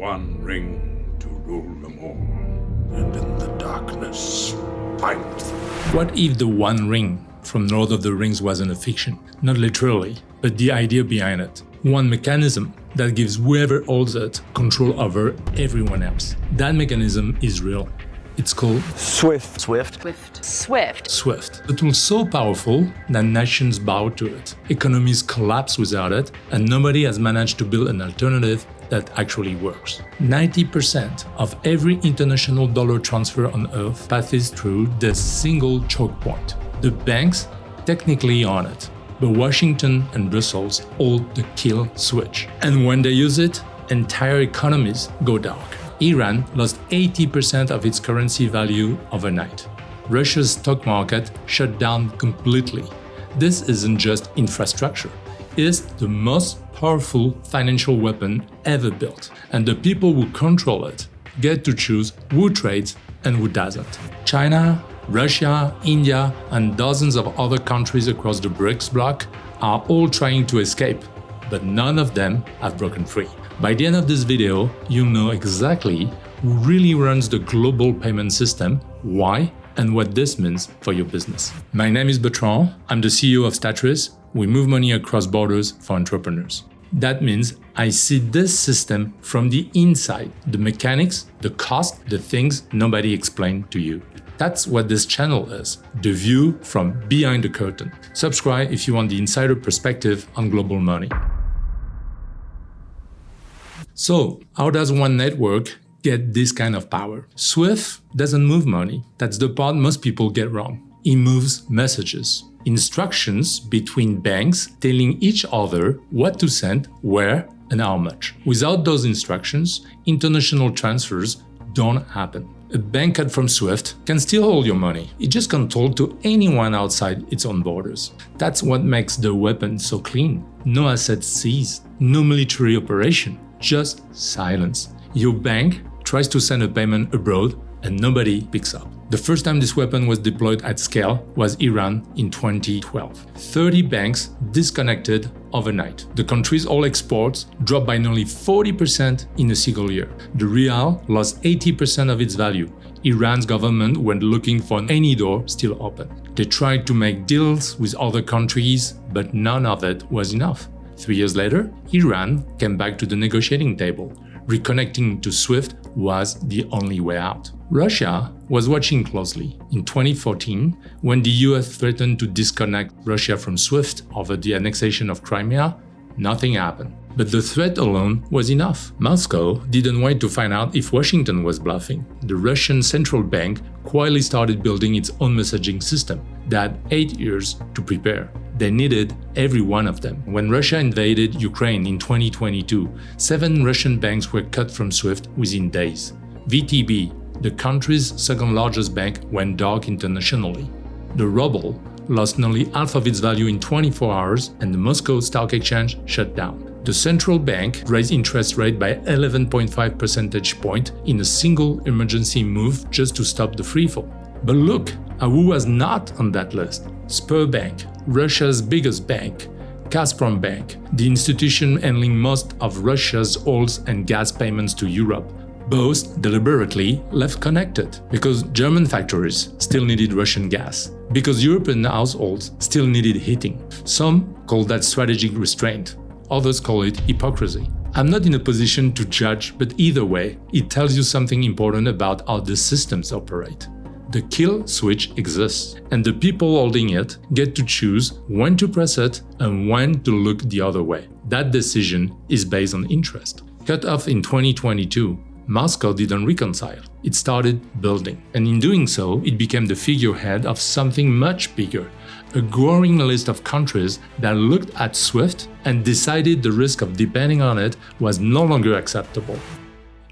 one ring to rule them all, and in the darkness, fight them. What if the One Ring from Lord of the Rings wasn't a fiction? Not literally, but the idea behind it. One mechanism that gives whoever holds it control over everyone else. That mechanism is real. It's called SWIFT. SWIFT. A tool so powerful that nations bow to it. Economies collapse without it, and nobody has managed to build an alternative that actually works. 90% of every international dollar transfer on Earth passes through this single choke point. The banks technically own it, but Washington and Brussels hold the kill switch. And when they use it, entire economies go dark. Iran lost 80% of its currency value overnight. Russia's stock market shut down completely. This isn't just infrastructure. It's the most powerful financial weapon ever built. And the people who control it get to choose who trades and who doesn't. China, Russia, India, and dozens of other countries across the BRICS bloc are all trying to escape, but none of them have broken free. By the end of this video, you'll know exactly who really runs the global payment system, why, and what this means for your business. My name is Bertrand, I'm the CEO of Statrys. We move money across borders for entrepreneurs. That means I see this system from the inside, the mechanics, the cost, the things nobody explained to you. That's what this channel is, the view from behind the curtain. Subscribe if you want the insider perspective on global money. So, how does one network get this kind of power? SWIFT doesn't move money. That's the part most people get wrong. It moves messages, instructions between banks telling each other what to send, where, and how much. Without those instructions, international transfers don't happen. A bank cut from SWIFT can still hold your money. It just can't talk to anyone outside its own borders. That's what makes the weapon so clean. No assets seized, no military operation, just silence. Your bank tries to send a payment abroad and nobody picks up. The first time this weapon was deployed at scale was Iran in 2012. 30 banks disconnected overnight. The country's all exports dropped by nearly 40% in a single year. The rial lost 80% of its value. Iran's government went looking for any door still open. They tried to make deals with other countries, but none of it was enough. 3 years later, Iran came back to the negotiating table. Reconnecting to SWIFT was the only way out. Russia was watching closely. In 2014, when the US threatened to disconnect Russia from SWIFT over the annexation of Crimea, nothing happened. But the threat alone was enough. Moscow didn't wait to find out if Washington was bluffing. The Russian central bank quietly started building its own messaging system. They had 8 years to prepare. They needed every one of them. When Russia invaded Ukraine in 2022, 7 Russian banks were cut from SWIFT within days. VTB, the country's second largest bank, went dark internationally. The ruble lost nearly half of its value in 24 hours and the Moscow Stock Exchange shut down. The central bank raised interest rate by 11.5 percentage points in a single emergency move just to stop the freefall. But look at who was not on that list. Sberbank, Russia's biggest bank, Gazprom Bank, the institution handling most of Russia's oil and gas payments to Europe, both deliberately left connected because German factories still needed Russian gas, because European households still needed heating. Some call that strategic restraint, others call it hypocrisy. I'm not in a position to judge, but either way, it tells you something important about how the systems operate. The kill switch exists, and the people holding it get to choose when to press it and when to look the other way. That decision is based on interest. Cut off in 2022, Moscow didn't reconcile. It started building, and in doing so, it became the figurehead of something much bigger, a growing list of countries that looked at SWIFT and decided the risk of depending on it was no longer acceptable.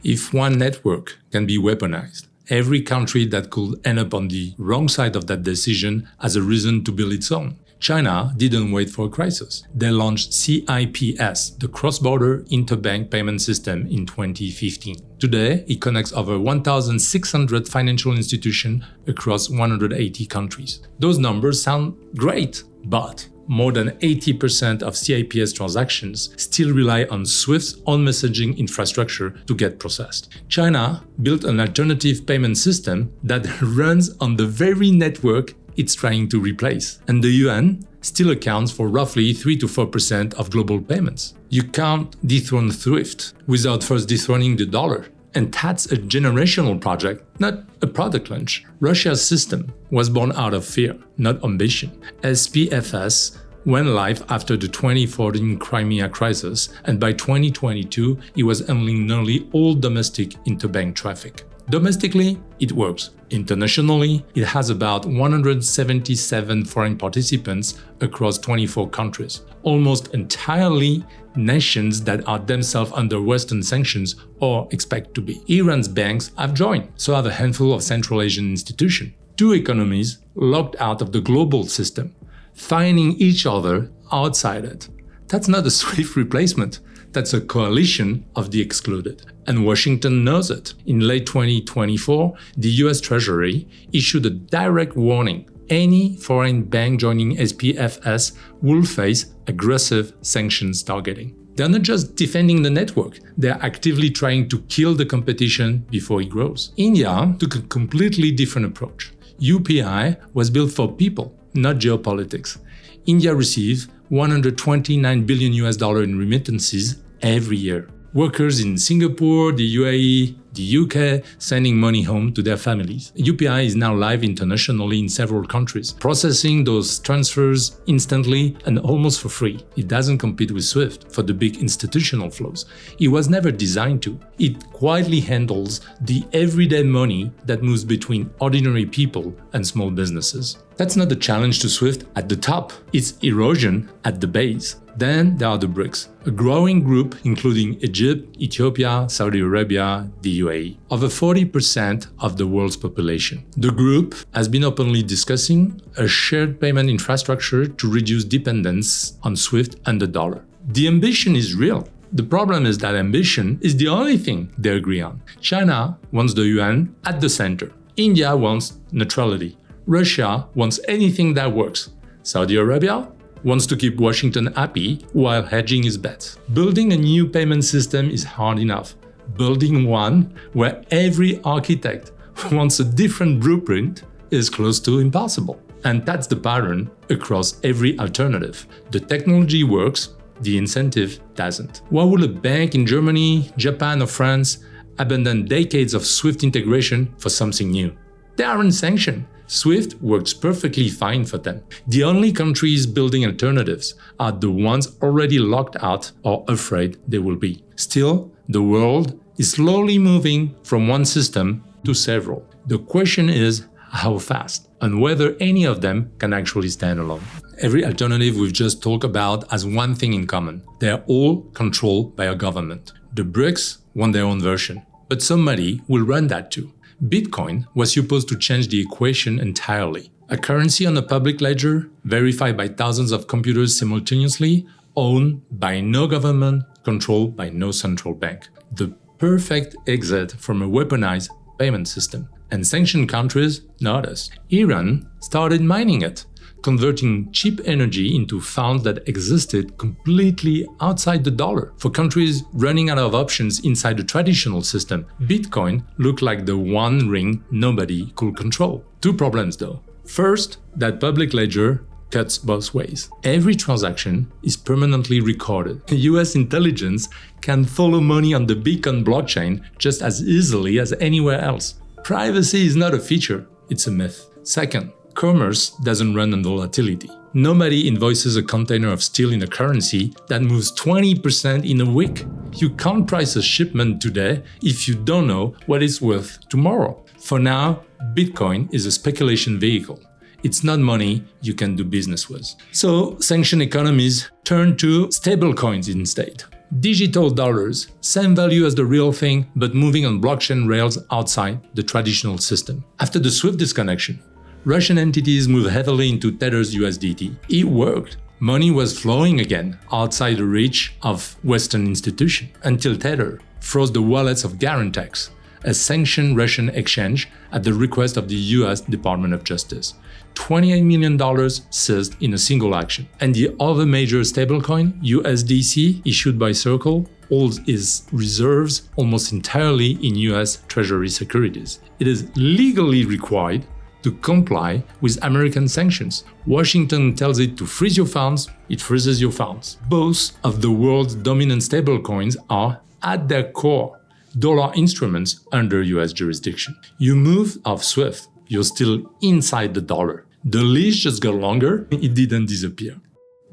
If one network can be weaponized, every country that could end up on the wrong side of that decision has a reason to build its own. China didn't wait for a crisis. They launched CIPS, the cross-border interbank payment system, in 2015. Today, it connects over 1,600 financial institutions across 180 countries. Those numbers sound great, but more than 80% of CIPS transactions still rely on SWIFT's own messaging infrastructure to get processed. China built an alternative payment system that runs on the very network it's trying to replace. And the yuan still accounts for roughly 3 to 4% of global payments. You can't dethrone SWIFT without first dethroning the dollar. And that's a generational project, not a product launch. Russia's system was born out of fear, not ambition. SPFS went live after the 2014 Crimea crisis, and by 2022, it was handling nearly all domestic interbank traffic. Domestically, it works. Internationally, it has about 177 foreign participants across 24 countries, almost entirely nations that are themselves under Western sanctions or expect to be. Iran's banks have joined, so have a handful of Central Asian institutions. Two economies locked out of the global system, finding each other outside it. That's not a SWIFT replacement. That's a coalition of the excluded. And Washington knows it. In late 2024, the US Treasury issued a direct warning. Any foreign bank joining SPFS will face aggressive sanctions targeting. They're not just defending the network, they're actively trying to kill the competition before it grows. India took a completely different approach. UPI was built for people, not geopolitics. India receives $129 billion in remittances every year. Workers in Singapore, the UAE, the UK sending money home to their families. UPI is now live internationally in several countries, processing those transfers instantly and almost for free. It doesn't compete with SWIFT for the big institutional flows. It was never designed to. It quietly handles the everyday money that moves between ordinary people and small businesses. That's not the challenge to SWIFT at the top, it's erosion at the base. Then there are the BRICS, a growing group including Egypt, Ethiopia, Saudi Arabia, the UAE, over 40% of the world's population. The group has been openly discussing a shared payment infrastructure to reduce dependence on SWIFT and the dollar. The ambition is real. The problem is that ambition is the only thing they agree on. China wants the yuan at the center. India wants neutrality. Russia wants anything that works. Saudi Arabia wants to keep Washington happy while hedging his bets. Building a new payment system is hard enough. Building one where every architect wants a different blueprint is close to impossible. And that's the pattern across every alternative. The technology works, the incentive doesn't. Why would a bank in Germany, Japan, or France abandon decades of SWIFT integration for something new? They aren't sanctioned. SWIFT works perfectly fine for them. The only countries building alternatives are the ones already locked out or afraid they will be. Still, the world is slowly moving from one system to several. The question is how fast and whether any of them can actually stand alone. Every alternative we've just talked about has one thing in common. They're all controlled by a government. The BRICS want their own version, but somebody will run that too. Bitcoin was supposed to change the equation entirely. A currency on a public ledger, verified by thousands of computers simultaneously, owned by no government, controlled by no central bank. The perfect exit from a weaponized payment system. And sanctioned countries noticed. Iran started mining it, converting cheap energy into funds that existed completely outside the dollar. For countries running out of options inside the traditional system, Bitcoin looked like the one ring nobody could control. Two problems though. First, that public ledger cuts both ways. Every transaction is permanently recorded. US intelligence can follow money on the Bitcoin blockchain just as easily as anywhere else. Privacy is not a feature, it's a myth. Second, commerce doesn't run on volatility. Nobody invoices a container of steel in a currency that moves 20% in a week. You can't price a shipment today if you don't know what it's worth tomorrow. For now, Bitcoin is a speculation vehicle. It's not money you can do business with. So, sanctioned economies turn to stablecoins instead. Digital dollars, same value as the real thing, but moving on blockchain rails outside the traditional system. After the SWIFT disconnection, Russian entities moved heavily into Tether's USDT. It worked. Money was flowing again outside the reach of Western institutions until Tether froze the wallets of guarantors a sanctioned Russian exchange at the request of the US Department of Justice. $28 million seized in a single action. And the other major stablecoin, USDC, issued by Circle, holds its reserves almost entirely in US Treasury securities. It is legally required to comply with American sanctions. Washington tells it to freeze your funds, it freezes your funds. Both of the world's dominant stablecoins are, at their core, dollar instruments under US jurisdiction. You move off SWIFT, you're still inside the dollar. The leash just got longer, it didn't disappear.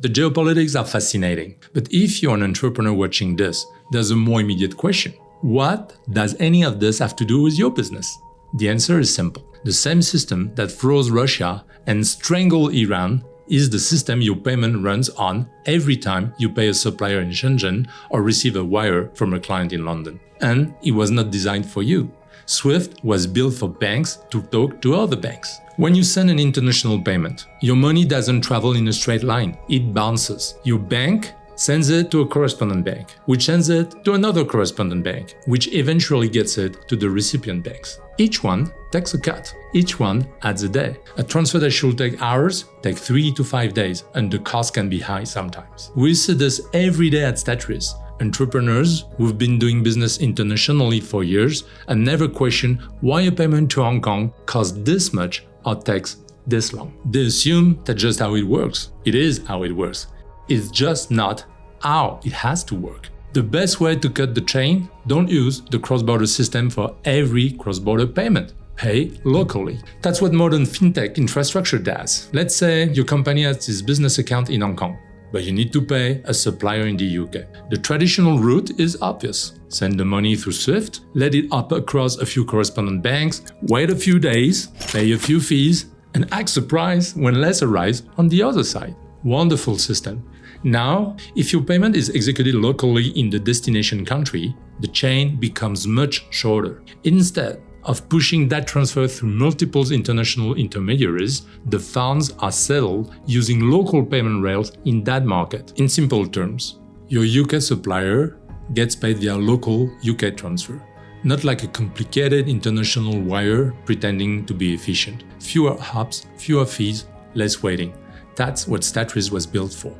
The geopolitics are fascinating, but if you're an entrepreneur watching this, there's a more immediate question. What does any of this have to do with your business? The answer is simple. The same system that froze Russia and strangled Iran is the system your payment runs on every time you pay a supplier in Shenzhen or receive a wire from a client in London. And it was not designed for you. SWIFT was built for banks to talk to other banks. When you send an international payment, your money doesn't travel in a straight line, it bounces. Your bank sends it to a correspondent bank, which sends it to another correspondent bank, which eventually gets it to the recipient banks. Each one takes a cut. Each one adds a day. A transfer that should take hours takes 3 to 5 days, and the cost can be high sometimes. We see this every day at Statrys. Entrepreneurs who've been doing business internationally for years and never question why a payment to Hong Kong costs this much or takes this long. They assume that's just how it works. It is how it works. It's just not how it has to work. The best way to cut the chain, don't use the cross-border system for every cross-border payment. Pay locally. That's what modern fintech infrastructure does. Let's say your company has this business account in Hong Kong, but you need to pay a supplier in the UK. The traditional route is obvious. Send the money through SWIFT, let it up across a few correspondent banks, wait a few days, pay a few fees, and act surprised when less arrives on the other side. Wonderful system. Now, if your payment is executed locally in the destination country, the chain becomes much shorter. Instead of pushing that transfer through multiple international intermediaries, the funds are settled using local payment rails in that market. In simple terms, your UK supplier gets paid via local UK transfer, not like a complicated international wire pretending to be efficient. Fewer hops, fewer fees, less waiting. That's what Statrys was built for.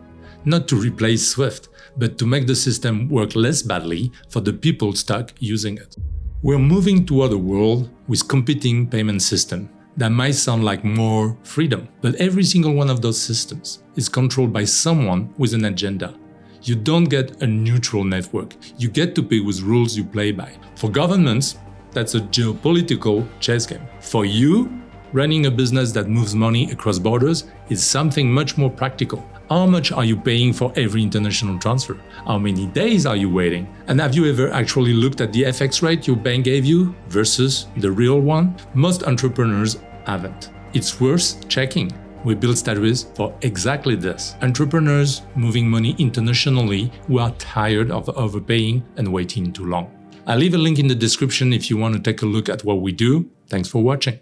Not to replace SWIFT, but to make the system work less badly for the people stuck using it. We're moving toward a world with competing payment systems. That might sound like more freedom, but every single one of those systems is controlled by someone with an agenda. You don't get a neutral network. You get to pick with rules you play by. For governments, that's a geopolitical chess game. For you, running a business that moves money across borders is something much more practical. How much are you paying for every international transfer? How many days are you waiting? And have you ever actually looked at the FX rate your bank gave you versus the real one? Most entrepreneurs haven't. It's worth checking. We built Statrys for exactly this. Entrepreneurs moving money internationally who are tired of overpaying and waiting too long. I'll leave a link in the description if you want to take a look at what we do. Thanks for watching.